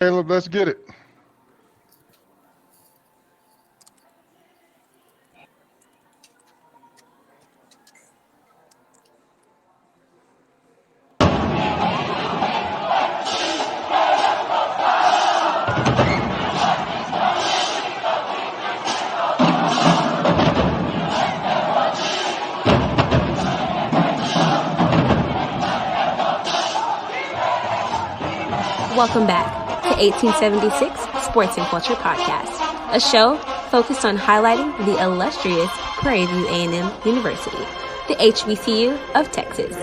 Caleb, let's get it. Welcome back to 1876 Sports and Culture Podcast, a show focused on highlighting the illustrious Prairie View A&M University, the HBCU of Texas,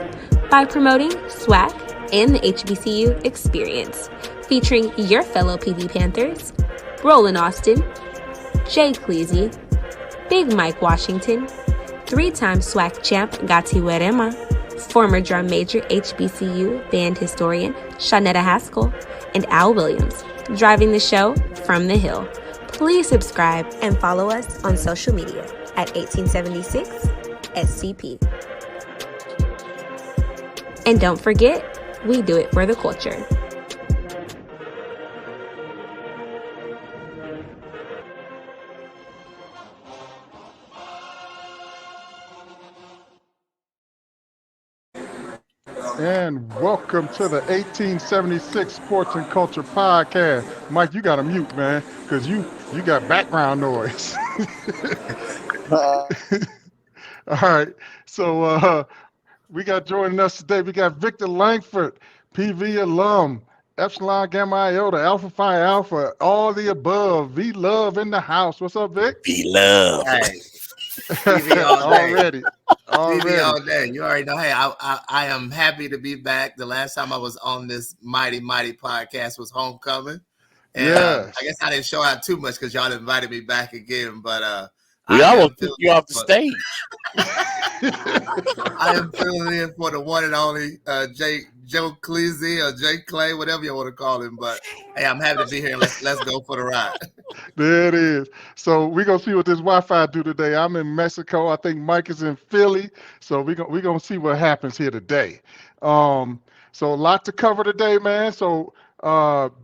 by promoting SWAC and the HBCU experience, featuring your fellow PV Panthers, Roland Austin, Jay Cleasy, Big Mike Washington, three-time SWAC champ Gati Werema, former drum major HBCU band historian Shawnetta Haskell, and Al Williams, driving the show from the Hill. Please subscribe and follow us on social media at 1876 SCP. And don't forget, we do it for the culture. And welcome to the 1876 Sports and Culture Podcast. Mike, you got to mute, man, because you got background noise. All right. So we got joining us today. We got Victor Langford, PV alum, Epsilon Gamma Iota, Alpha Phi Alpha, all the above. V Love in the house. What's up, Vic? V Love. Hey, TV all day. Already. TV all day. You already know. Hey, I am happy to be back. The last time I was on this mighty podcast was Homecoming. And Yes. I guess I didn't show out too much because y'all invited me back again. But We almost took you off the stage. I am filling in for the one and only Joe Cleasy or Jay Clay, whatever you want to call him. But hey, I'm happy to be here. And let's go for the ride. There it is. So we're gonna see what this Wi-Fi do today. I'm in Mexico. I think Mike is in Philly. So we're gonna see what happens here today. So a lot to cover today, man. So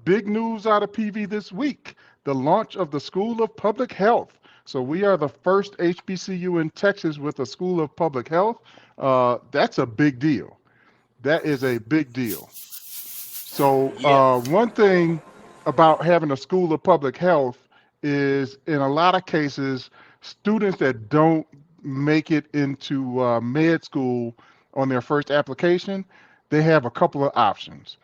big news out of PV this week: the launch of the School of Public Health. So we are the first HBCU in Texas with a School of Public Health. That's a big deal. That is a big deal. So one thing about having a School of Public Health is, in a lot of cases, students that don't make it into med school on their first application, they have a couple of options.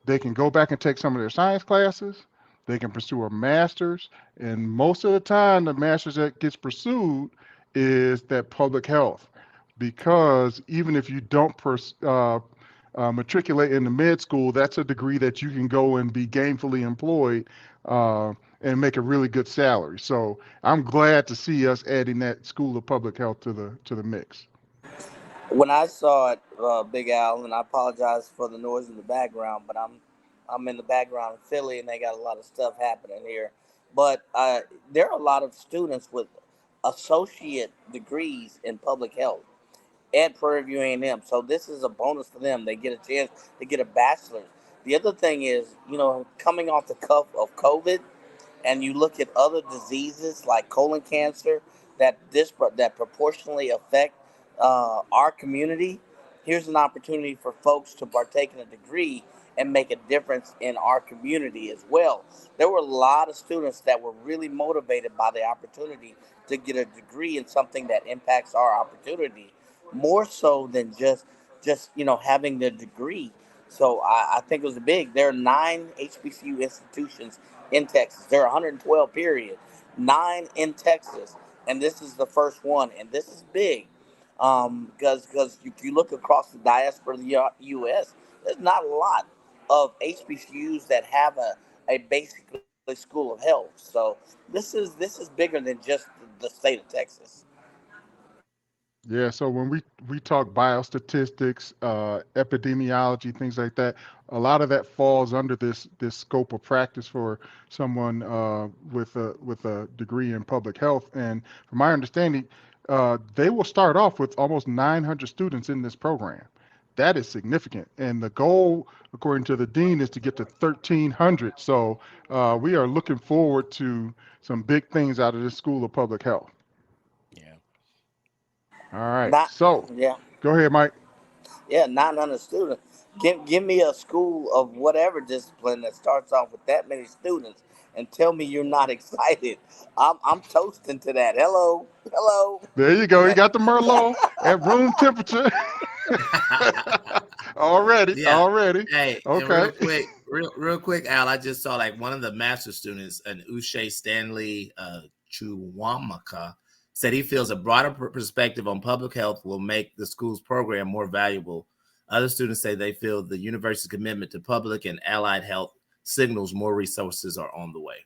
They can go back and take some of their science classes. They can pursue a master's, and most of the time, the master's that gets pursued is that public health, because even if you don't matriculate in the med school, that's a degree that you can go and be gainfully employed and make a really good salary. So I'm glad to see us adding that School of Public Health to the mix. When I saw it, Big Al, and I apologize for the noise in the background, but I'm in the background in Philly, and they got a lot of stuff happening here. But there are a lot of students with associate degrees in public health at Prairie View A&M. So this is a bonus for them. They get a chance to get a bachelor's. The other thing is, coming off the cuff of COVID, and you look at other diseases like colon cancer that proportionally affect our community. Here's an opportunity for folks to partake in a degree and make a difference in our community as well. There were a lot of students that were really motivated by the opportunity to get a degree in something that impacts our opportunity more so than just having the degree. So I think it was big. There are 9 HBCU institutions in Texas. There are 112 period, 9 in Texas, and this is the first one, and this is big. Because if you look across the diaspora of the U.S., there's not a lot of HBCUs that have a basically school of health. So this is bigger than just the state of Texas. Yeah, so when we talk biostatistics, epidemiology, things like that, a lot of that falls under this scope of practice for someone with a degree in public health. And from my understanding, they will start off with almost 900 students in this program. that is significant. And the goal, according to the dean, is to get to 1,300. So we are looking forward to some big things out of this School of Public Health. Yeah. All right. Not, So yeah, go ahead, Mike. yeah, 900 students. Give me a school of whatever discipline that starts off with that many students, and tell me you're not excited. I'm toasting to that. Hello, hello. There you go. You got the Merlot at room temperature. Already, Yeah. already. Hey, and Okay. real quick, Al, I just saw like one of the master students, an Uche Stanley Chuwamaka, said he feels a broader perspective on public health will make the school's program more valuable. Other students say they feel the university's commitment to public and allied health signals more resources are on the way.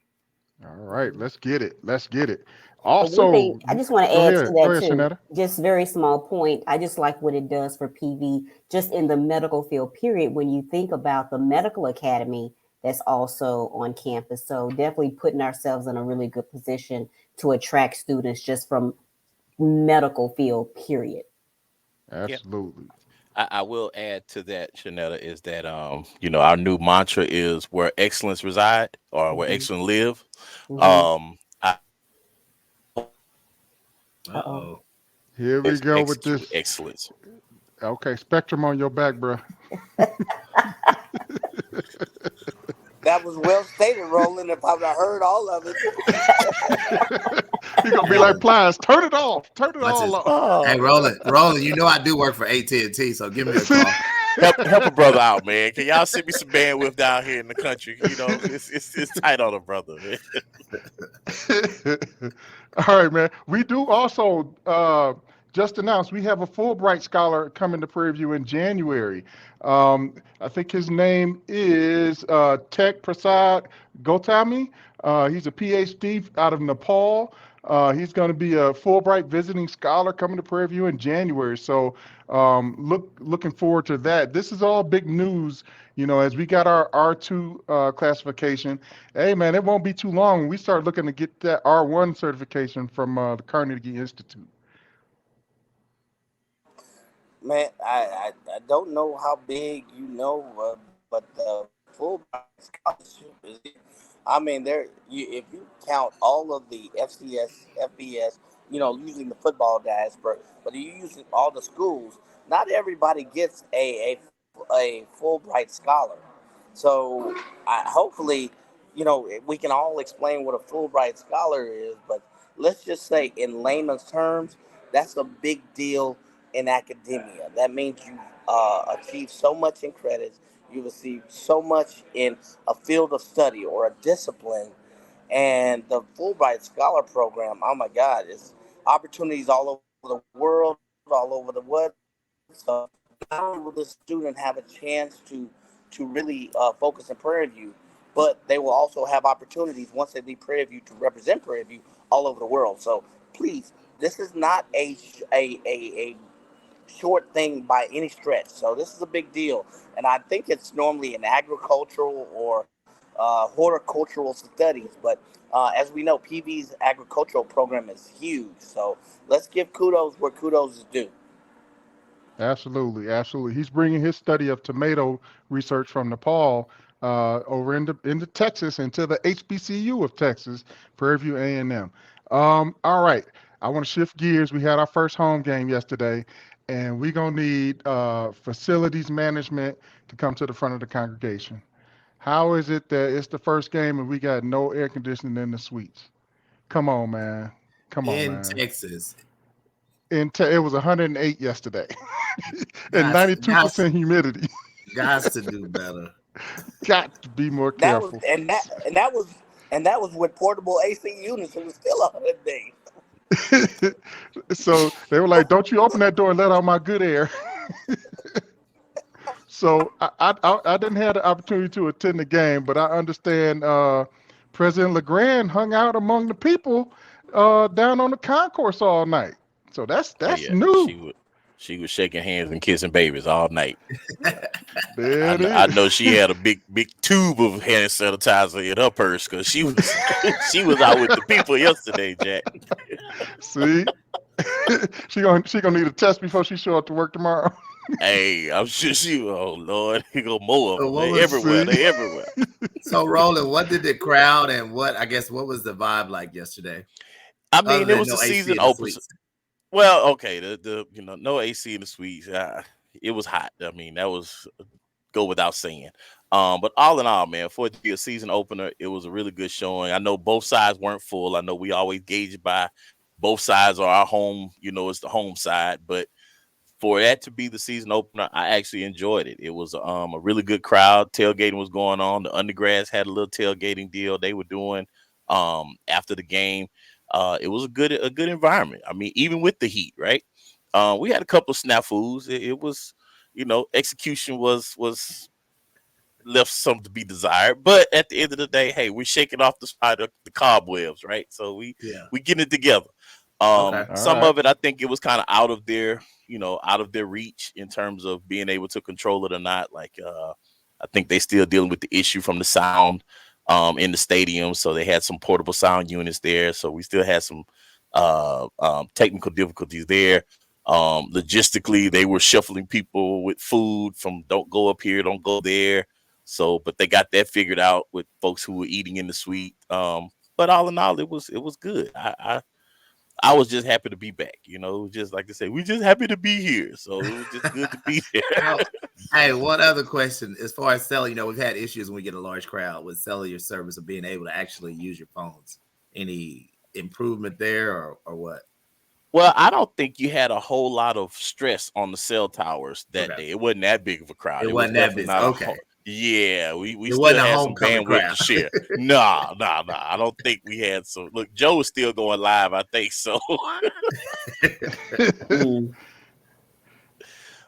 All right. Let's get it. Let's get it. But one thing Also, I just want to go add to ahead. Go that ahead, too, Shanetta. just very small point. I just like what it does for PV, just in the medical field, period. When you think about the medical academy that's also on campus. So definitely putting ourselves in a really good position to attract students just from medical field, period. Yeah. Absolutely. I will add to that, Shanetta, is that our new mantra is where excellence reside or where Mm-hmm. excellence live. Mm-hmm. I Uh-oh. Uh-oh. Here we go with execute this. excellence. Okay. Spectrum on your back, bro. That was well stated, Roland. If I'd have heard all of it, You're going to be Hey, like Plies. Turn it off. Turn it watch all this. off. Hey, Roland, you know I do work for AT&T, so give me a See? call. Help a brother out, man. Can y'all send me some bandwidth down here in the country? It's tight on a brother, man. All right, man. We do also just announced we have a Fulbright scholar coming to Prairie View in January. I think his name is Tech Prasad Gotami. He's a PhD out of Nepal. He's going to be a Fulbright visiting scholar coming to Prairie View in January. So looking forward to that. This is all big news, as we got our R2 classification. Hey, man, it won't be too long when we start looking to get that R1 certification from the Carnegie Institute. man, I don't know how big you know, but the Fulbright scholarship is. I mean, if you count all of the FCS, FBS, using the football guys, but you using all the schools, not everybody gets a Fulbright scholar. So hopefully, we can all explain what a Fulbright scholar is, but let's just say in layman's terms, that's a big deal in academia. That means you achieve so much in credits, you've achieved so much in a field of study or a discipline, and the Fulbright Scholar Program. Oh my God, it's opportunities all over the world, all over the world. So not only will the student have a chance to really focus in Prairie View, but they will also have opportunities once they leave Prairie View to represent Prairie View all over the world. So please, this is not a short thing by any stretch. So this is a big deal, and I think it's normally in agricultural or horticultural studies. But as we know, PV's agricultural program is huge. So let's give kudos where kudos is due. Absolutely, absolutely. He's bringing his study of tomato research from Nepal over into Texas, into the HBCU of Texas, Prairie View A&M. All right, I want to shift gears. We had our first home game yesterday, and we're gonna need facilities management to come to the front of the congregation. How is it that it's the first game and we got no air conditioning in the suites? Come on, man. Come on, In man. Texas. It was 108 yesterday and Guys, 92% humidity. guys to do better. Got to be more That was careful. and that was with portable AC units. It was still 100 days. So they were like, "Don't you open that door and let out my good air." So I didn't have the opportunity to attend the game, but I understand President LeGrand hung out among the people down on the concourse all night. So that's Oh that's yeah, new. she was shaking hands and kissing babies all night. There it I is. know she had a big tube of hand sanitizer in her purse because she was she was out with the people yesterday, Jack. See, she gonna need a test before she show up to work tomorrow. Hey, I'm sure you. Oh Lord, here go more of So them. what They was everywhere. See, They everywhere. so Roland? What did the crowd and what was the vibe like yesterday? I Other mean, it than was the no AC season in the opener. suites. Well, okay, the no AC in the suites. It was hot. I mean, that was go without saying. But all in all, man, for it to be a season opener, it was a really good showing. I know both sides weren't full. I know we always gauge it by both sides are our home. It's the home side, but for that to be the season opener, I actually enjoyed it. It was a really good crowd. Tailgating was going on. The undergrads had a little tailgating deal they were doing after the game. It was a good environment. I mean, even with the heat, right? We had a couple of snafus. It was, execution was left some to be desired. But at the end of the day, hey, we're shaking off the cobwebs, right? So we Yeah. we getting it together. Okay. all Some right. of it, I think it was kind of out of their reach in terms of being able to control it or not. Like, I think they still dealing with the issue from the sound in the stadium. So they had some portable sound units there. So we still had some technical difficulties there. Logistically, they were shuffling people with food from don't go up here, don't go there. So, but they got that figured out with folks who were eating in the suite. But all in all, it was good. I was just happy to be back. Just like I said, we just happy to be here. So it was just good to be there. So, hey, one other question. As far as selling, we've had issues when we get a large crowd with selling your service or being able to actually use your phones. Any improvement there or what? Well, I don't think you had a whole lot of stress on the cell towers that Okay. day. It wasn't that big of a crowd. It It was wasn't that definitely busy. not a Okay. whole. Yeah, we It still wasn't a had some homecoming bandwidth crowd. to share. Nah, nah, nah. I don't think we had some. Look, Joe is still going live. I think so. Mm.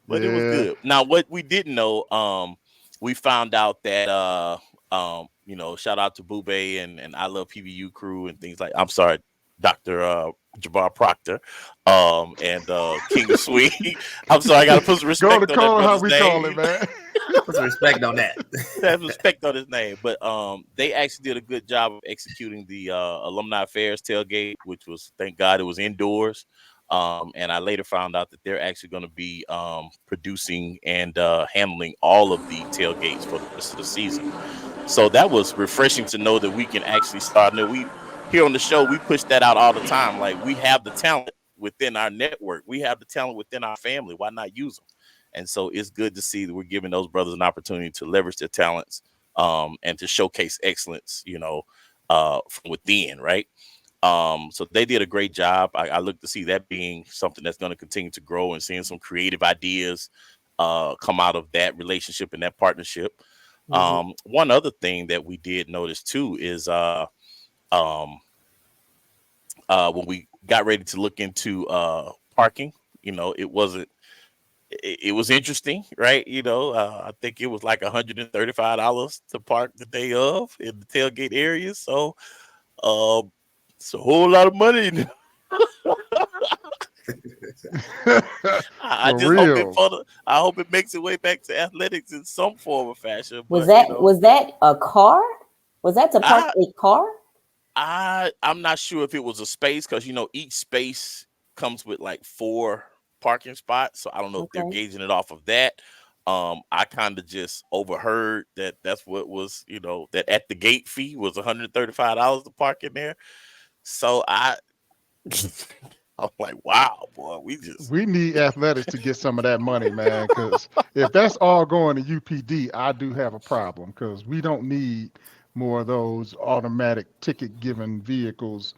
But it was Yeah. good. Now, what we didn't know, we found out that shout out to Bube and I Love PVU crew and things like. I'm sorry, Doctor Jabbar Proctor, and King of Swing. I'm sorry, I got to put some Go to respect on that call it how brother's we call it, name. man. Put some respect on that. Have respect on his name. But they actually did a good job of executing the alumni affairs tailgate, which was, thank God, it was indoors. And I later found out that they're actually going to be producing and handling all of the tailgates for the rest of the season. So that was refreshing to know that we can actually start. And we here on the show, we push that out all the time. Like, we have the talent within our network, we have the talent within our family. Why not use them? And so it's good to see that we're giving those brothers an opportunity to leverage their talents and to showcase excellence, from within, right? So they did a great job. I look to see that being something that's going to continue to grow and seeing some creative ideas come out of that relationship and that partnership. Mhm. One other thing that we did notice too is um, when we got ready to look into parking, it wasn't. It was interesting, right? I think it was like $135 to park the day of in the tailgate area. So, um, it's a whole lot of money. I For just hope it real. for the. I hope it makes its way back to athletics in some form or fashion. Was But that a car? Was that to park I a car? I'm not sure if it was a space because each space comes with like 4 parking spots. So I don't know if they're Okay. gauging it off of that. I kind of just overheard that that's what was, that at the gate fee was $135 to park in there. So I'm like, wow, boy, we just We need athletics to get some of that money, man. Because if that's all going to UPD, I do have a problem. Because we don't need more of those automatic ticket giving vehicles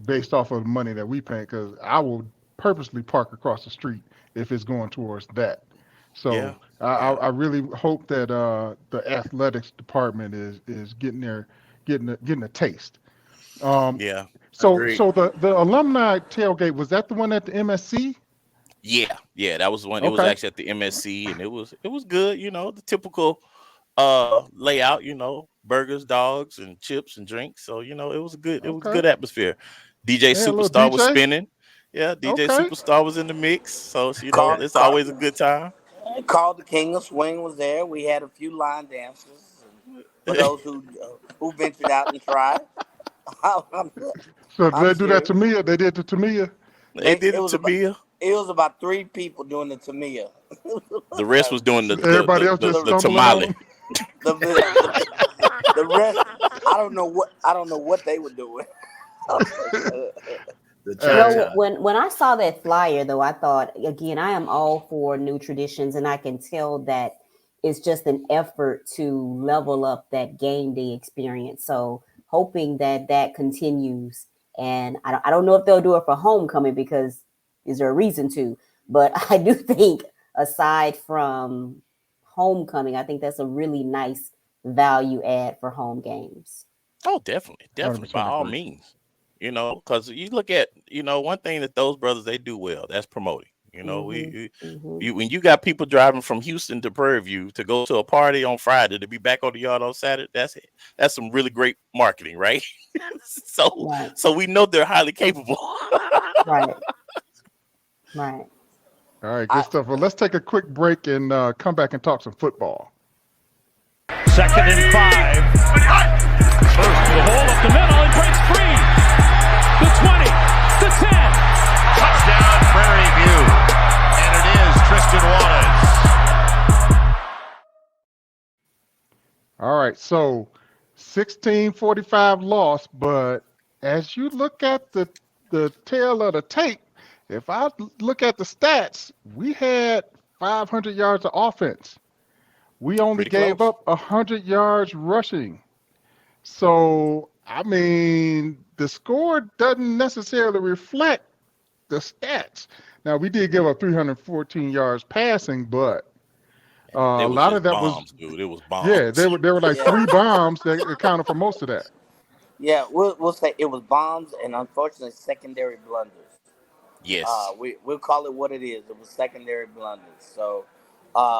based off of the money that we pay. Because I will purposely park across the street if it's going towards that. yeah, So I, yeah, I really hope that the athletics department is getting a taste. Um, yeah. so Agreed. so the alumni tailgate, was that the one at the MSC? Yeah, yeah, that was the one. It was Okay. actually at the MSC, and it was good. The typical layout. Burgers, dogs, and chips and drinks. So it was a Okay. good atmosphere. DJ Yeah, a little Superstar was DJ. spinning. Yeah, DJ Okay. Superstar was in the mix. So Call, it's call, always a good time. called the King of Swing was there. We had a few line dances and for those who ventured out and tried. I'm, So did I'm they do that serious. to Mia? They did to Tamia. They did It it was to about me. it was about 3 people doing the Tamiya. The rest was doing Everybody else just the, the stumbling on tamale. them. the rest. I don't know what they were doing. The Hey, Well, cha-cha. when I saw that flyer, though, I thought again, I am all for new traditions, and I can tell that it's just an effort to level up that game day experience. So, hoping that that continues, and I don't know if they'll do it for homecoming because is there a reason to? But I do think aside from homecoming, I think that's a really nice value add for home games. Oh, definitely, definitely, by 100% all agree. means. Because you look at, one thing that those brothers they do well. That's promoting. Hmm. Hmm. When you got people driving from Houston to Prairie View to go to a party on Friday to be back on the yard on Saturday, that's it. That's some really great marketing, right? so Right, so we know they're highly capable. right, right. All right, good I stuff. Well, let's take a quick break and come back and talk some football. Second and 5. First to the hole up the middle and breaks free. The 20, the 10. Touchdown, Prairie View. And it is Tristan Wallace. All right, so 1645 loss, but as you look at the tail of the tape, if I look at the stats, we had 500 yards of offense. We only Pretty gave close. up 100 yards rushing. So, I mean, the score doesn't necessarily reflect the stats. Now, we did give up 314 yards passing, but They a was lot of just that was, bombs, dude. It was yeah, bombs. there were like yeah three bombs that accounted for most of that. yeah we'll say it was bombs and unfortunately secondary blunders. Yes. We'll call it what it is. It was secondary blunders. So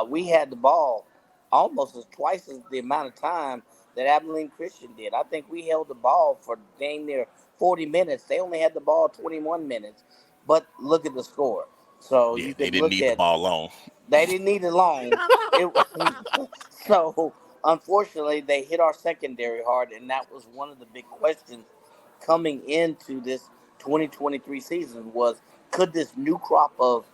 we had the ball almost as twice as the amount of time that Abilene Christian did. I think we held the ball for dang near 40 minutes. They only had the ball 21 minutes. But look at the score. So Yeah, you they can didn't look need the at ball long. they didn't need it long. It so unfortunately they hit our secondary hard, and that was one of the big questions coming into this 2023 season was could this new crop of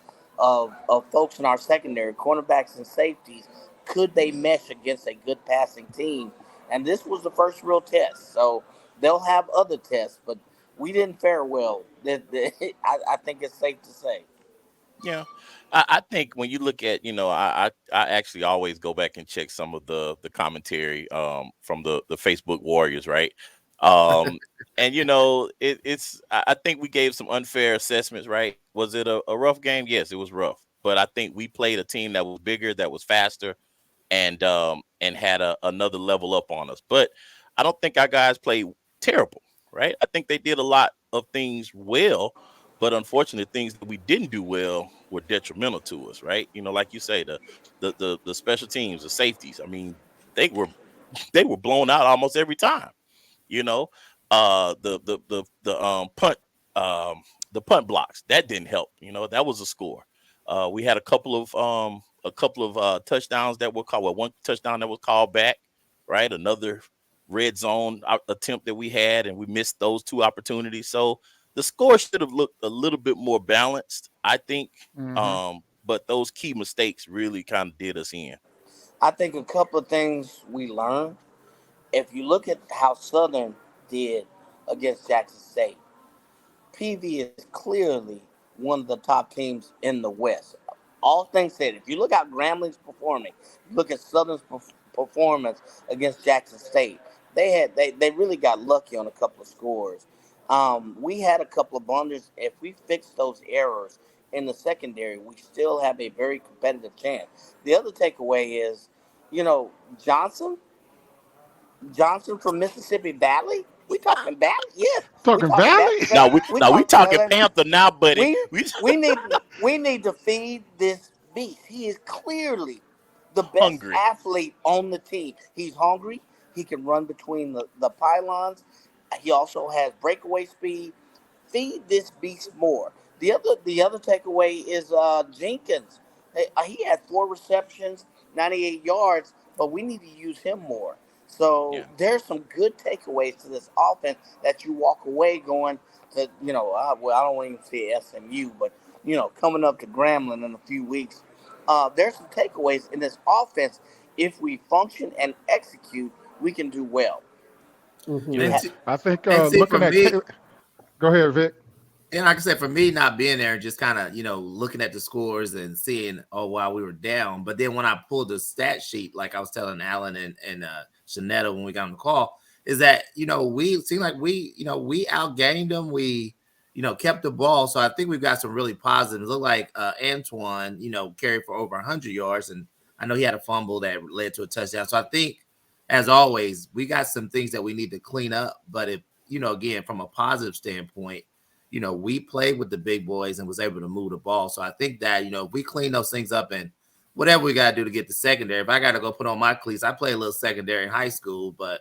folks in our secondary, cornerbacks and safeties, could they mesh against a good passing team? And this was the first real test. So they'll have other tests, but we didn't fare well. I think it's safe to say. Yeah, I think when you look at, I actually always go back and check some of the commentary from the Facebook Warriors, right? Um, and I think we gave some unfair assessments, right? Was it a rough game? Yes, it was rough, but I think we played a team that was bigger, that was faster, and had another level up on us. But I don't think our guys played terrible, right? I think they did a lot of things well, but unfortunately, things that we didn't do well were detrimental to us, right? Like you say, the special teams, the safeties. I mean, they were they were blown out almost every time. You know, the um the punt blocks that didn't help. That was a score. We had a couple of touchdowns that were called. Well, one touchdown that was called back, right? Another red zone attempt that we had, and we missed those two opportunities. So the score should have looked a little bit more balanced, I think. Hmm. But those key mistakes really kind of did us in. I think a couple of things we learned. If you look at how Southern did against Jackson State, PV is clearly one of the top teams in the West. All things said, if you look how Grambling performing, look at Southern's performance against Jackson State. They really got lucky on a couple of scores. We had a couple of blunders. If we fix those errors in the secondary, we still have a very competitive chance. The other takeaway is, you know, Johnson Johnson from Mississippi Valley. We talking Valley? Yes, we Talking talking Valley? Valley. Now we We now we talking talking Valley. Panther now, buddy. We We we need to feed this beast. He is clearly the best hungry. athlete on the team. He's hungry. He can run between the pylons. He also has breakaway speed. Feed this beast more. The other takeaway is Jenkins. He had 4 receptions, 98 yards, but we need to use him more. So Yeah. there's some good takeaways to this offense that you walk away going to, well, I don't even say SMU, but coming up to Grambling in a few weeks, there's some takeaways in this offense. If we function and execute, we can do well. Hmm. You And Yeah, have, see, I think and see for looking at me, go ahead, Vic. and like I said, for me not being there and just kind of, looking at the scores and seeing, oh wow, we were down. But then when I pulled the stat sheet, like I was telling Alan and Shanetta when we got on the call, is that we seem like we outgained them. We kept the ball. So I think we've got some really positives. Look like Antoine, carried for over 100 yards, and I know he had a fumble that led to a touchdown. So I think, as always, we got some things that we need to clean up. But if again, from a positive standpoint, we played with the big boys and was able to move the ball. So I think that, if we clean those things up and whatever we got to do to get the secondary, if I got to go put on my cleats, I played a little secondary in high school, but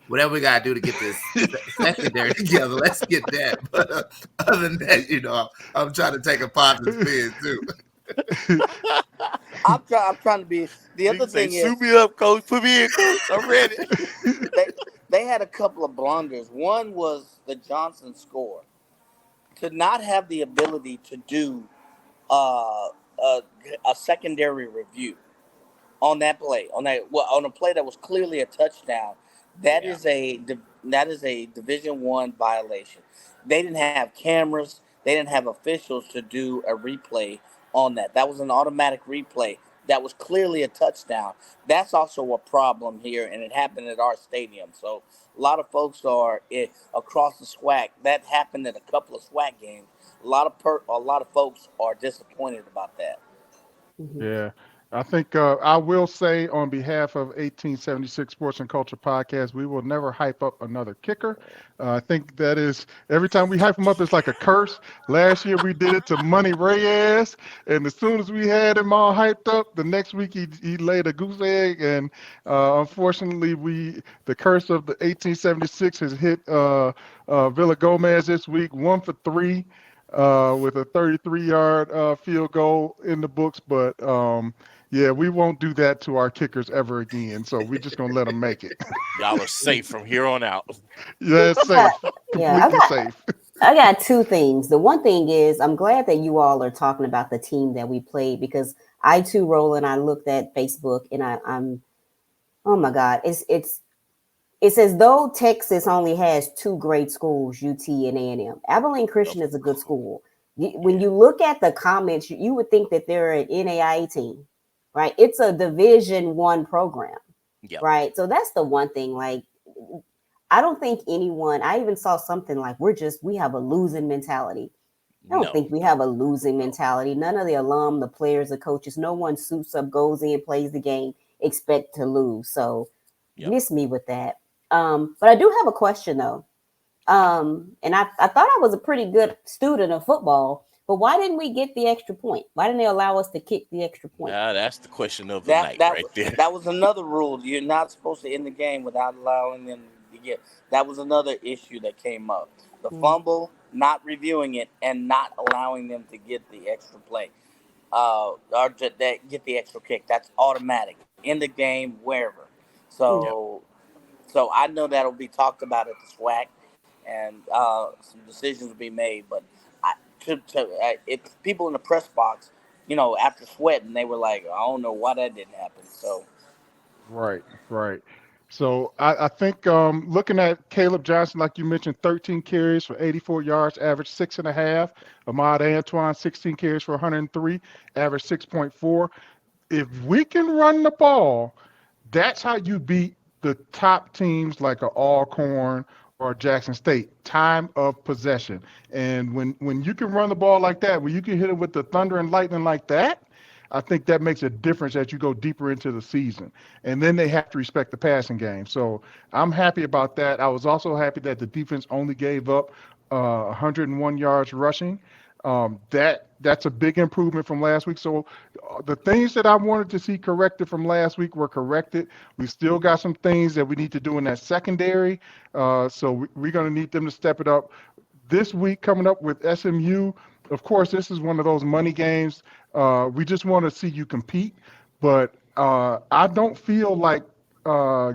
whatever we got to do to get this secondary together, let's get that. But other than that, I'm trying to take a positive spin too. I'm trying to be. The You other can say, thing "Suit is me up, coach. Put me in, coach. I'm ready." they they had a couple of blunders. One was the Johnson score, to not have the ability to do uh, a, a secondary review on that play, on a play that was clearly a touchdown. That Yeah, is a Division One violation. They didn't have cameras. They didn't have officials to do a replay on that. That was an automatic replay. That was clearly a touchdown. That's also a problem here, and it happened at our stadium. So a lot of folks are across the SWAC. That happened at a couple of SWAC games. A lot of folks are disappointed about that. Hmm. Yeah, I think I will say on behalf of 1876 Sports and Culture Podcast, we will never hype up another kicker. I think that is every time we hype him up, it's like a curse. Last year we did it to Money Reyes, and as soon as we had him all hyped up, the next week he laid a goose egg, and unfortunately the curse of the 1876 has hit Villa Gomez this week, 1 for 3 with a 33-yard field goal in the books. But yeah, we won't do that to our kickers ever again. So we're just gonna let them make it. y'all are safe from here on out. Yeah, it's I got, safe, yeah, I completely got safe. I got two things. The one thing is I'm glad that you all are talking about the team that we played because I too, Roland, I looked at Facebook and I'm oh my God, it's as though Texas only has two great schools, UT and A&M. Abilene Christian is a good school. When Yeah. you look at the comments, you would think that they're an NAIA team, right? It's a Division One program, Yep. right? So that's the one thing. Like, I don't think anyone. I even saw something like we have a losing mentality. I don't No. think we have a losing No. mentality. None of the alum, the players, the coaches, no one suits up, goes in, plays the game, expect to lose. So Yep. miss me with that. But I do have a question though. And I thought I was a pretty good student of football, but why didn't we get the extra point? Why didn't they allow us to kick the extra point? Now that's the question of the That night that right there. that was another rule. You're not supposed to end the game without allowing them to get. That was another issue that came up. The Mm, fumble, not reviewing it, and not allowing them to get the extra play, or that get the extra kick. That's automatic in the game wherever. mm, Yep. So I know that'll be talked about at the SWAC, and some decisions will be made. But it's people in the press box, after sweating, they were like, I don't know why that didn't happen. So Right, right. So I think looking at Caleb Johnson, like you mentioned, 13 carries for 84 yards, average 6.5. Ahmad Antoine, 16 carries for 103, average 6.4. If we can run the ball, that's how you beat the top teams like a Alcorn or Jackson State. Time of possession, and when you can run the ball like that, when you can hit it with the thunder and lightning like that, I think that makes a difference as you go deeper into the season. And then they have to respect the passing game. So I'm happy about that. I was also happy that the defense only gave up 101 yards rushing. That's a big improvement from last week. So the things that I wanted to see corrected from last week were corrected. We still got some things that we need to do in that secondary. So we're going to need them to step it up this week coming up with SMU. Of course, this is one of those money games. We just want to see you compete, but I don't feel like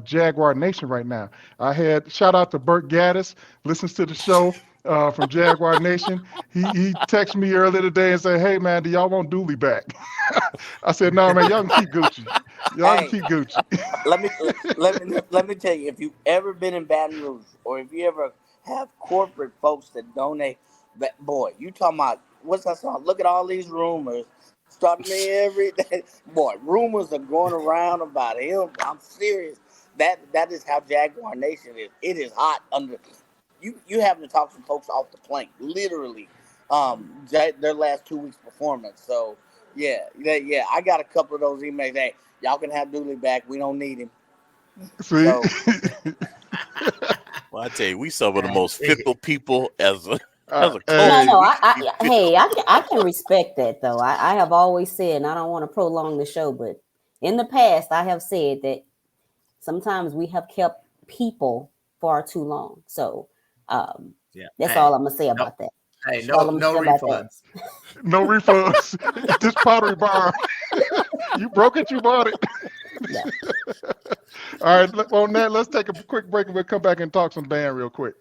Jaguar Nation right now. I had shout out to Bert Gaddis, listens to the show. from Jaguar Nation. He texted me earlier today and said, "Hey man, do y'all want Dooley back?" I said, "No man, y'all can keep Gucci. Y'all can Hey, keep Gucci." let me tell you, if you've ever been in Baton Rouge, or if you ever have corporate folks that donate, boy, you talking about what's that song? Look at all these rumors. Starting me every day. Boy, rumors are going around about him. I'm serious. That is how Jaguar Nation is. It is hot under you having to talk some folks off the plank, literally. Their last 2 weeks performance. So yeah. I got a couple of those emails. Hey, y'all can have Dooley back. We don't need him. See, So Well, I tell you, we some of the That's most it. fickle people as a as a No, coach. hey, no. We can be Hey, fickle. I can respect that though. I have always said, and I don't want to prolong the show, but in the past, I have said that sometimes we have kept people far too long. So Yeah. that's all Hey, I'm gonna say no, about that. hey, That's all no, I'm gonna no say about that. refunds. no refunds. This Pottery Barn, you broke it, you bought it. Yeah. All right, on that, let's take a quick break and we'll come back and talk some band real quick.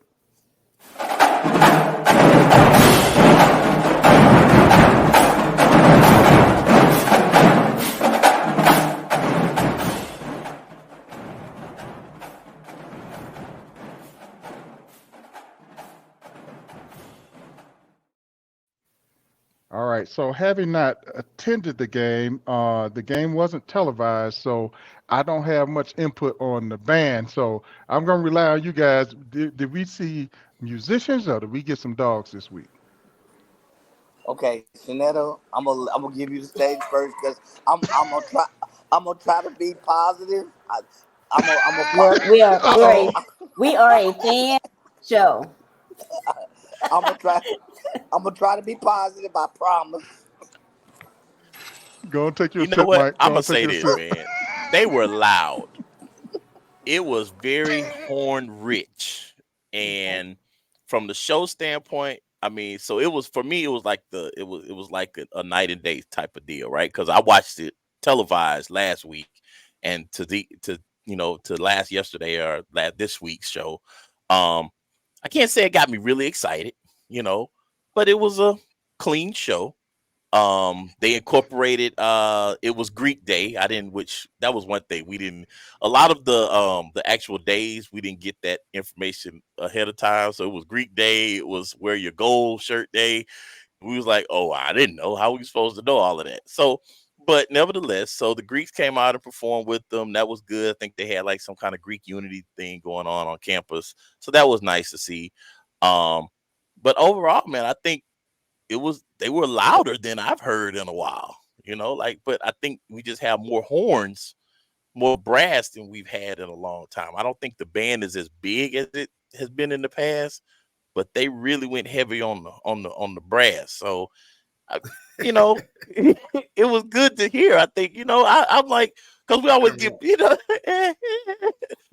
All right. So having not attended the game wasn't televised, so I don't have much input on the band. So I'm gonna rely on you guys. Did we see musicians or did we get some dogs this week? okay, Shanetta, I'm gonna give you the stage first because I'm gonna try to be positive. We're we are we're Uh-oh. a we are a fan show. I'm gonna try I'm gonna try to be positive. I promise. Go and take your You know sip, what? Mike. I'm Go gonna and take say your this, sip. man. They were loud. It was very horn rich, Okay. and from the show standpoint, I mean, so it was for me. It was like it was like a night and day type of deal, right? Because I watched it televised last week, and to last yesterday or this week's show. Um, I can't say it got me really excited, you know, but it was a clean show. They incorporated it was Greek day. I didn't which that was one thing we didn't a lot of the actual days we didn't get that information ahead of time. So it was Greek day, it was wear your gold shirt day. We was like, oh, I didn't know how we supposed to know all of that. So but nevertheless, so the Greeks came out and performed with them. That was good. I think they had like some kind of Greek unity thing going on campus. So that was nice to see. Um, but overall, man, I think they were louder than I've heard in a while, like but I think we just have more horns, more brass than we've had in a long time. I don't think the band is as big as it has been in the past, but they really went heavy on the brass. So I, you know, it was good to hear. I think, I'm like, because we always Yeah, get, yeah.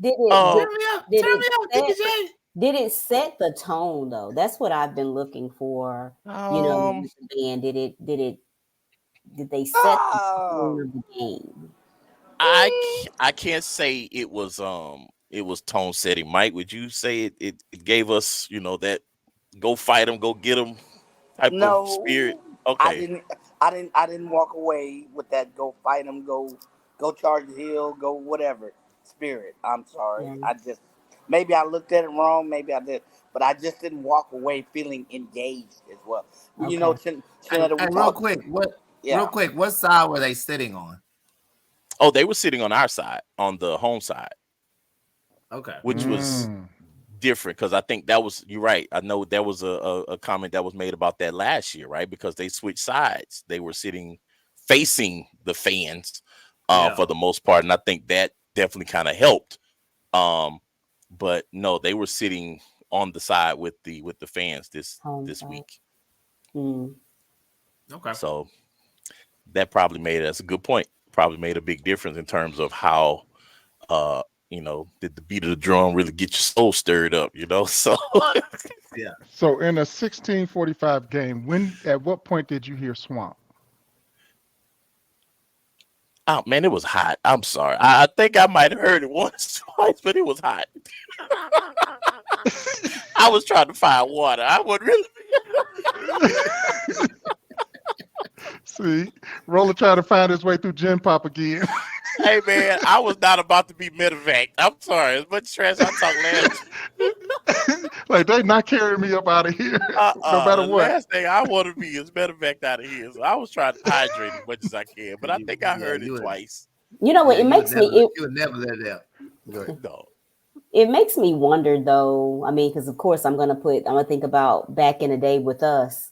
Did it um, did Turn me up, did turn it me up, set DJ. did it set the tone though? That's what I've been looking for. um, With the band, did they set the tone Oh, of the game? I can't say it was tone setting. Mike, would you say it gave us that go fight them, go get them type of spirit? no, I Okay, didn't. I didn't walk away with that. Go fight him. Go charge the hill. Go whatever spirit. I'm sorry. Yeah. I just maybe I looked at it wrong. Maybe I did, but I just didn't walk away feeling engaged as well. Well, Okay. Shanetta, we Real talked. quick, real Yeah. quick, what side were they sitting on? oh, they were sitting on our side, on the home side, Okay. which was Mm. different because I think that was you're right. I know there was a comment that was made about that last year, right? Because they switched sides. They were sitting facing the fans Yeah. for the most part, and I think that definitely kind of helped. Um, but no, they were sitting on the side with the fans Home this side. week. Mm. Okay. So that probably made that's a good point. Probably made a big difference in terms of how uh did the beat of the drum really get your soul stirred up. So Yeah. So in a 16:45 game, at what point did you hear Swamp? oh man, it was hot. I'm sorry. I think I might have heard it once, twice, but it was hot. I was trying to find water. I wasn't really. See, Roller trying to find his way through Gen Pop again. Hey man, I was not about to be medevac. I'm sorry. As much trash I talked last. Like they not carrying me up out of here, no matter The what. last thing I want to be is medevac out of here. So I was trying to hydrate as much as I can, but I think I heard it twice. You know what? Yeah, It makes me. you would never let it out. Go ahead. No. It makes me wonder, though. I mean, because of course I'm gonna think about back in the day with us,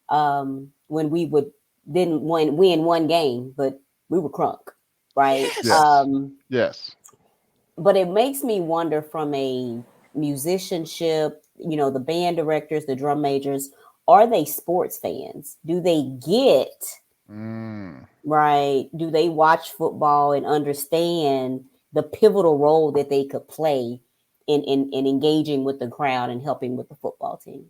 when we would didn't win one game, but we were crunk, right? Yes. Yes. But it makes me wonder from a musicianship, the band directors, the drum majors, are they sports fans? Do they get right? Do they watch football and understand the pivotal role that they could play in engaging with the crowd and helping with the football team?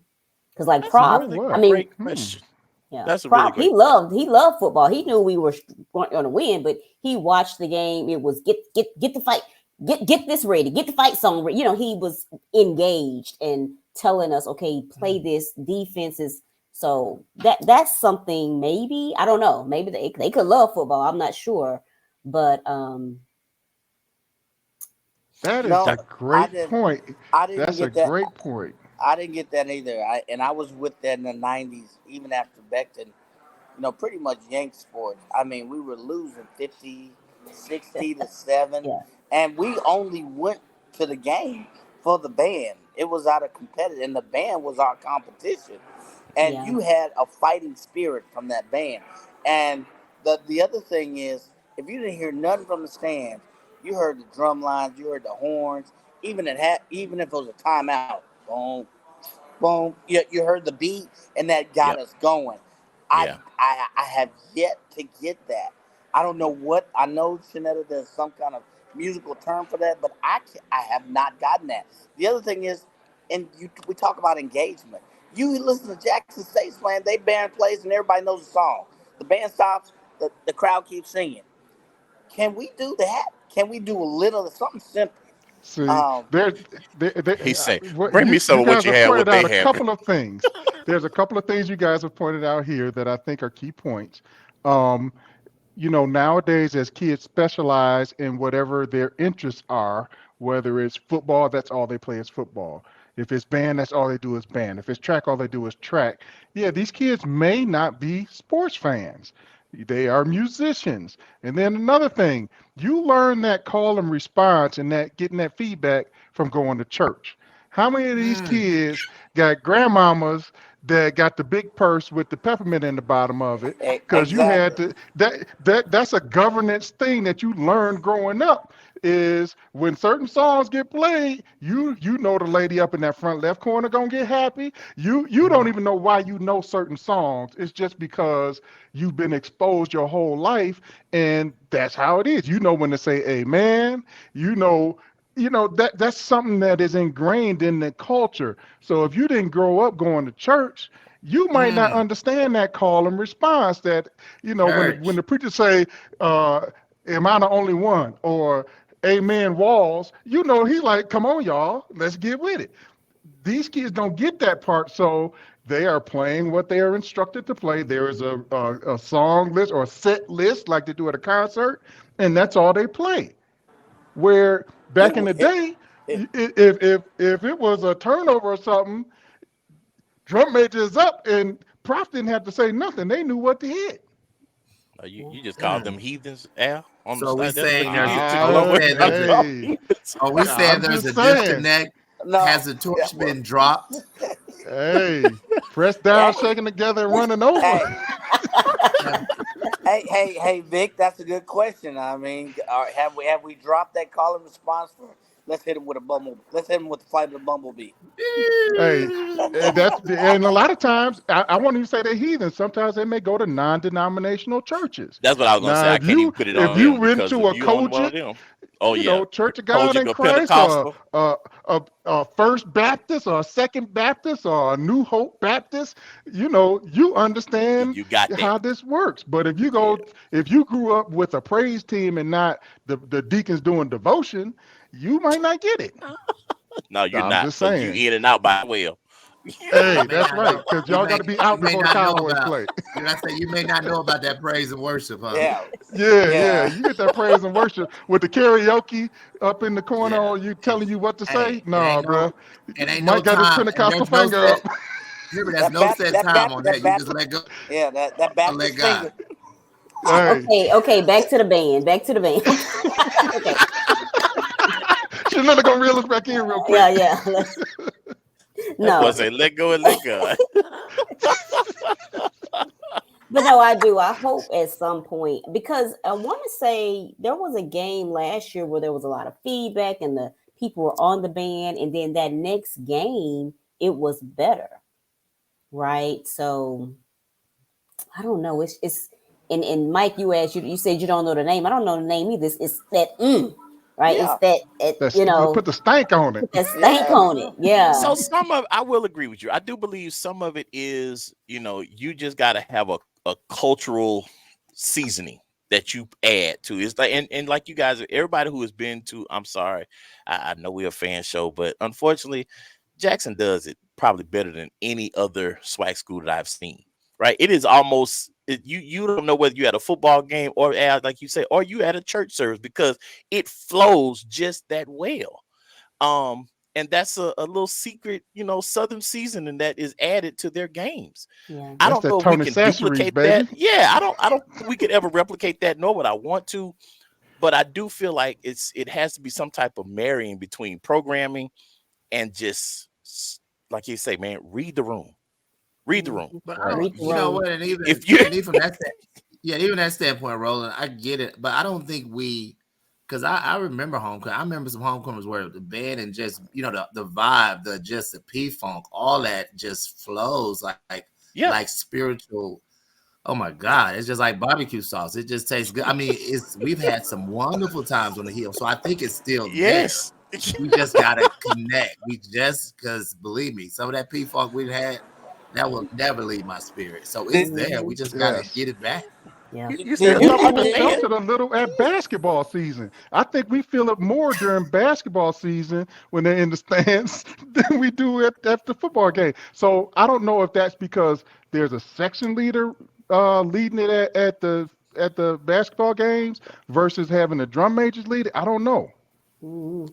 Because like That's a Prop, really I mean, great question. yeah, That's a really Prop, great he loved football. He knew we were going to win, but he watched the game. It was get the fight, get this ready, get the fight song ready. He was engaged and telling us, okay, play this defenses. So that's something. Maybe I don't know. Maybe they could love football. I'm not sure, but That is No, a I great didn't. point. I didn't That's a get that. great point. I didn't get that either. I was with that in the '90s, even after Becton. Pretty much yank sports. I mean, we were losing 50, 60 to 7, yeah, and we only went to the game for the band. It was out of competitive, and the band was our competition. And yeah, you had a fighting spirit from that band. And the other thing is, if you didn't hear nothing from the stands, you heard the drum lines, you heard the horns, even if it was a timeout, boom, boom. You heard the beat, and that got Yep. us going. Yeah. I have yet to get that. I don't know what I know. Shanetta, there's some kind of musical term for that, but I have not gotten that. The other thing is, we talk about engagement. You listen to Jackson State's playing, they band plays, and everybody knows the song. The band stops, the crowd keeps singing. Can we do that? Can we do a little something simple? See, Um, He say, what "Bring me some you of what guys you have had, pointed what out they a have." couple of things. There's a couple of things you guys have pointed out here that I think are key points. Um, nowadays as kids specialize in whatever their interests are, whether it's football, that's all they play is football. If it's band, that's all they do is band. If it's track, all they do is track. Yeah, these kids may not be sports fans. They are musicians. And then another thing, you learn that call and response and that getting that feedback from going to church. How many of these kids got grandmamas that got the big purse with the peppermint in the bottom of it? Because you had exactly. to that's a governance thing that you learn growing up is when certain songs get played, you know the lady up in that front left corner gonna get happy. You don't even know why you know certain songs. It's just because you've been exposed your whole life, and that's how it is. You know when to say amen. That's something that is ingrained in the culture. So if you didn't grow up going to church, you might not understand that call and response that when the Church. preacher say, am I the only one, or amen walls, he like, come on y'all, let's get with it. These kids don't get that part, so they are playing what they are instructed to play. There is a song list or a set list like they do at a concert, and that's all they play. Where It, back in the it, day, it, if it was a turnover or something, drum major is up, and Prof didn't have to say nothing. They knew what to hit. You just called them heathens, Al, on the So we side. That's what saying you there's did. a, Took a are we low saying I'm there's a, calling Hey, heathens. are we saying I'm there's just a saying. disconnect? no. Has the Yeah, torch been dropped? Hey, press down, hey, shaking together, and running over. hey, hey, Vic, that's a good question. I mean, have we dropped that call and response for? Let's hit him with a bumble. Let's hit him with the flight of the bumblebee. Hey, and a lot of times I won't even say they're heathen. Sometimes they may go to non-denominational churches. That's what I was gonna say. Now, I if can't even you put it if on you them went because to if a you on one of Kojic, them, oh yeah, Church of God in Kojic or Christ, or Pentecostal. a First Baptist, or a Second Baptist, or a New Hope Baptist, you understand You got that. how this works. But Yeah. if you grew up with a praise team and not the deacons doing devotion, you might not get it. No, you're I'm not, just because you saying. in and out by 12. You Hey, may that's not right. know. Because y'all got to be out You may before the not know Cowboys about. play. You know, I say you may not know about that praise and worship, huh? Yeah, Yeah, yeah. yeah. You get that praise and worship with the karaoke up in the corner, Yeah. or you telling you what to say. Hey, Nah, bro. it ain't no Mike got his time, and Pentecostal there's no finger set. up. Hear me, there's no set time on that. You just let go Yeah, that and let Baptist God. finger. Hey, Okay, back to the band. Back to the band. Okay. she's really gonna reel us back in real quick. Yeah. That boy No. say, let go and let God. But no, I do. I hope at some point, because I want to say there was a game last year where there was a lot of feedback and the people were on the band, and then that next game it was better, right? So I don't know. It's and Mike, you said you don't know the name. I don't know the name either. It's that right? It's Yeah, that That's put the stank on it. put that stank yeah. on it. Yeah, So I will agree with you. I do believe some of it is, you just got to have a cultural seasoning that you add to. It's like, and like you guys, everybody who has been to, I'm sorry, I know we're a fan show, but unfortunately, Jackson does it probably better than any other swag school that I've seen. Right? It is almost you don't know whether you at a football game or like you say, or you at a church service, because it flows just that well. Um, and that's a little secret, Southern seasoning that is added to their games. yeah. I That's don't that know if we Tony can Sasseries, duplicate that. baby. Yeah, I don't think we could ever replicate that, nor would I want to. But I do feel like it has to be some type of marrying between programming and just, like you say, man, read the room. Read the room. But I don't. Read the You know room. what? And If you even from even that standpoint, Roland, I get it. But I don't think because I remember homecoming. I remember some homecomings where the band and just the vibe, the P funk, all that just flows yeah, like spiritual. Oh my God, it's just like barbecue sauce. It just tastes good. I mean, we've had some wonderful times on the hill, so I think it's still there. yes. We just gotta connect. Because believe me, some of that P funk we had, that will never leave my spirit. So it's Did, there. We just gotta Yes. get it back. Yeah. You did said We something you about the even did, felt band. it a little at basketball season. I think we feel it more during basketball season when they're in the stands than we do at the football game. So I don't know if that's because there's a section leader leading it at the basketball games versus having the drum majors lead it. I don't know. Mhm.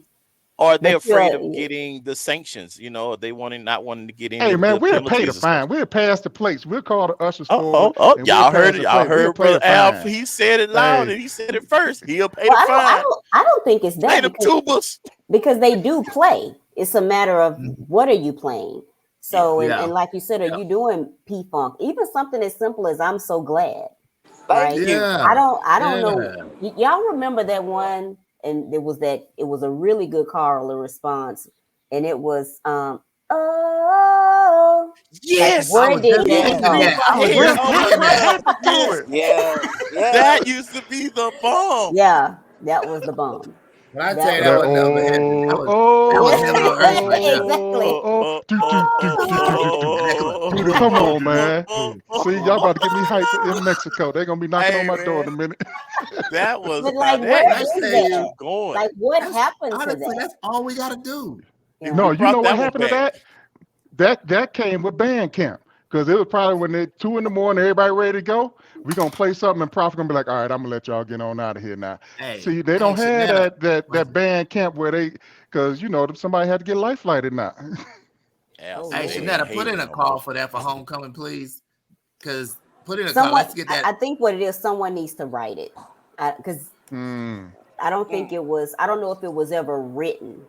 Or are they But afraid of getting the sanctions? They not wanting to get any Hey of man, the we'll pay the penalties and stuff. fine. We'll pass the plates. We'll call the ushers Oh, forward oh, and we'll y'all heard pass it. the Y'all plate. We'll heard pay Brother the Al. fine. He said it loud Hey, and he said it first. He'll pay well, the fine. I don't think it's Play that them tubas. because they do play. It's a matter of Mhm. what are you playing. Yeah. So Yeah. and like you said, are Yep. you doing P funk? Even something as simple as I'm so glad, thank right? you. Yeah. I don't know. Yeah. Y'all remember that one? And it was a really good choral response, and it was oh, like Yes. I where was did just that Yes. thinking Leave go? that. my I was head we're just on we're the thinking gonna that. have to do yes. it. Yes, That yes. used to be the bomb. Yeah, that was the bomb. When I tell That you that That was wasn't nothing but heaven. That was heaven on earth right there. exactly. do the come on, man. Oh, See, y'all about to get me hyped in Mexico. They're gonna be knocking on hey my door in man, a minute. that was But now like, that where When I used to is tell get that? you you, going. Like, what that's happened to honestly, that? that's all we gotta do. If Yeah. No, we you brought know what that one happened to back. that came with band camp. Because it was probably when they 2 in the morning, everybody ready to go. We gonna play something and Prophet gonna be like, all right, I'm gonna let y'all get on out of here now. Hey, See, they hey, don't have Shanetta, that band camp where because somebody had to get life flighted now. Oh hey, They Lord. ain't Shanetta, put hating in a no more. call for that for homecoming, please. Because put in a call. Someone, Let's get that. I think what it is, someone needs to write it, because Hmm. I don't think Mm. it was. I don't know if it was ever written.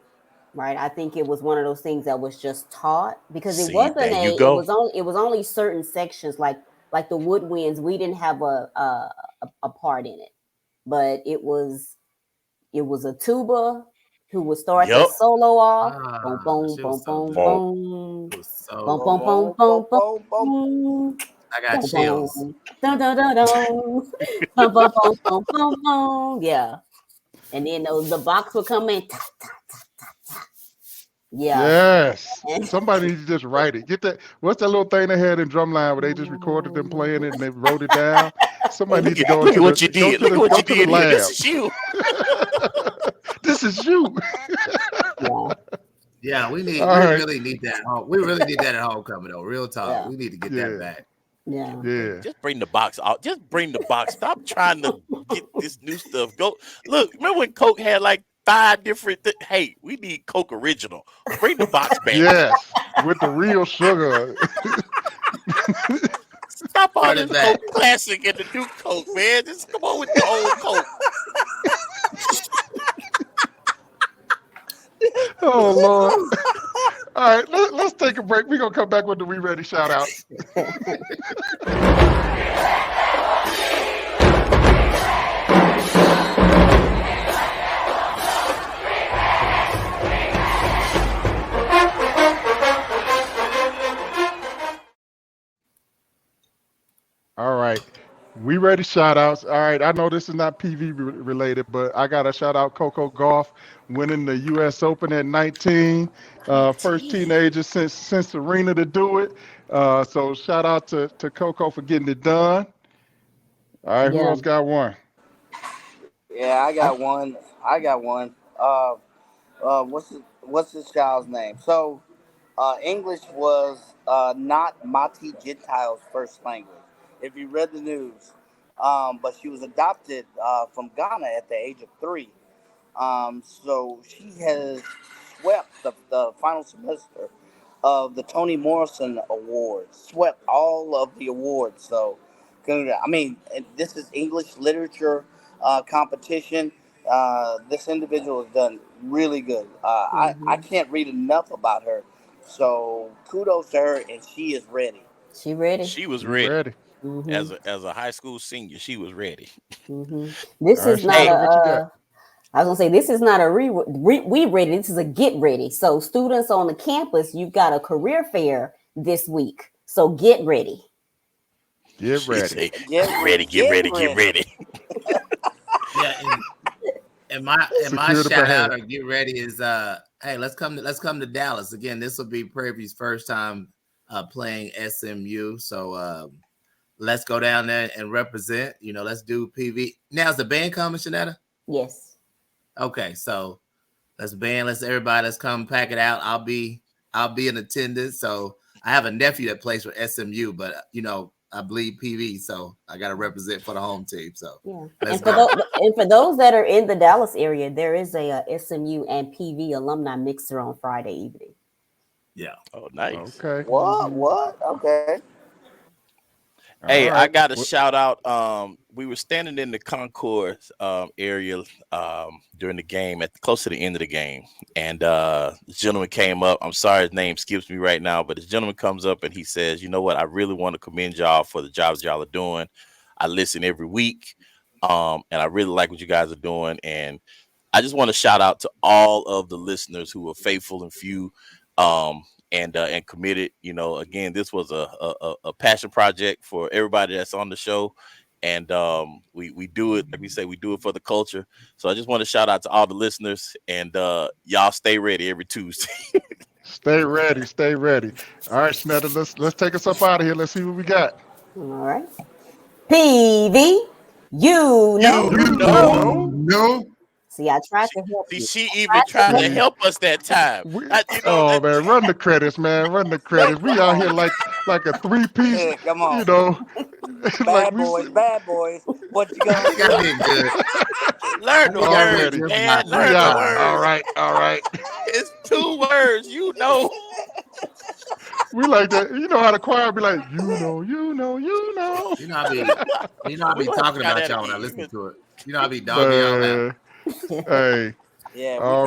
Right. I think it was one of those things that was just taught because it See, wasn't there you a. It go. was only. It was only certain sections like the woodwinds. We didn't have a part in it, but it was a tuba who would start the Yup. solo off. Boom, Ah, boom, she was boom, so boom, good. Boom. boom. It was so Boom, good. boom, Boom, boom, boom, boom, boom, boom, boom. boom. I got Boom, chills. boom. Dun, dun, dun, dun. Boom, boom, boom, boom, boom, boom. Yeah. And then the box would come in. Yeah. Yes. Somebody needs to just write it. Get that. What's that little thing they had in Drumline where they just recorded them playing it and they wrote it down? Somebody Look needs to at go look into at what the you did. Look at what go you to the did here. This lab. is you. This is you. Yeah. Yeah, we All right. really need that. We really need that at homecoming, though. Real talk. Yeah. We need to get Yeah. that back. Yeah. Yeah. Just bring the box out. Just bring the box. Stop trying to get this new stuff. Go look. Remember when Coke had like 5 different? Hey, we need Coke Original. Bring the box back. Yes. With the real sugar. Stop all Run this it back. Coke Classic and the new Coke, man. Just come on with the old Coke. Oh Lord. All right, let's take a break. We're gonna come back with the We Ready shout outs. All right. We ready shout outs. All right. I know this is not PV related, but I got to shout out Coco Golf winning the US Open at 19. First teenager since Serena to do it. So shout out to Coco for getting it done. All right. Who Yeah. else got one? Yeah, I got one. What's this child's name? So, English was not Mati Gentile's first language. If you read the news, but she was adopted from Ghana at the age of 3. So she has swept the final semester of the Toni Morrison Awards, swept all of the awards. So, I mean, this is English literature competition. This individual has done really good. I can't read enough about her. So kudos to her, and she is ready. She ready. She was You ready. ready? As a high school senior, she was ready. This All right, is not Shanetta, what you got? I was gonna say this is not a we ready. This is a get ready. So students on the campus, you've got a career fair this week. So get ready. Get She ready. say, Get get ready. Yeah, and my Secure the shout out bag. or get ready is hey, let's come to Dallas again. This will be Prairie View's first time playing SMU. So let's go down there and represent. Let's do PV. Now is the band coming, Shanetta? Yes. Okay, so let's come pack it out. I'll be in attendance. So I have a nephew that plays for SMU, but I bleed PV, so I got to represent for the home team. So Yeah. let's And go. for those that are in the Dallas area, there is a SMU and PV alumni mixer on Friday evening. Yeah. Oh, nice. Okay. What? Okay. Hey, All I right. got a shout out. We were standing in the concourse area during the game, close to the end of the game, and this gentleman came up. I'm sorry, his name skips me right now, but this gentleman comes up and he says, "You know what? I really want to commend y'all for the jobs y'all are doing. I listen every week, and I really like what you guys are doing. And I just want to shout out to all of the listeners who are faithful and few." And committed. Again, this was a passion project for everybody that's on the show, and we do it, like we say, we do it for the culture. So I just want to shout out to all the listeners, and y'all stay ready every Tuesday. Stay ready. Stay ready. All right, Shanetta, let's take us up out of here. Let's see what we got. All right. PV, you know. No. See, I tried to help See, you. she even tried to help us that time. Man, run the credits, man. Run the credits. We out here like a 3-piece, Yeah, come on. like Bad boys. What you gonna You gotta be good. Learn the Already. words, man. we Learn the out. words. All right. It's 2 words, We like that. You know how the choir be like, you know. You know I be talking about y'all when I listen to it. I be dogging y'all out. Hey. Yeah, we All can't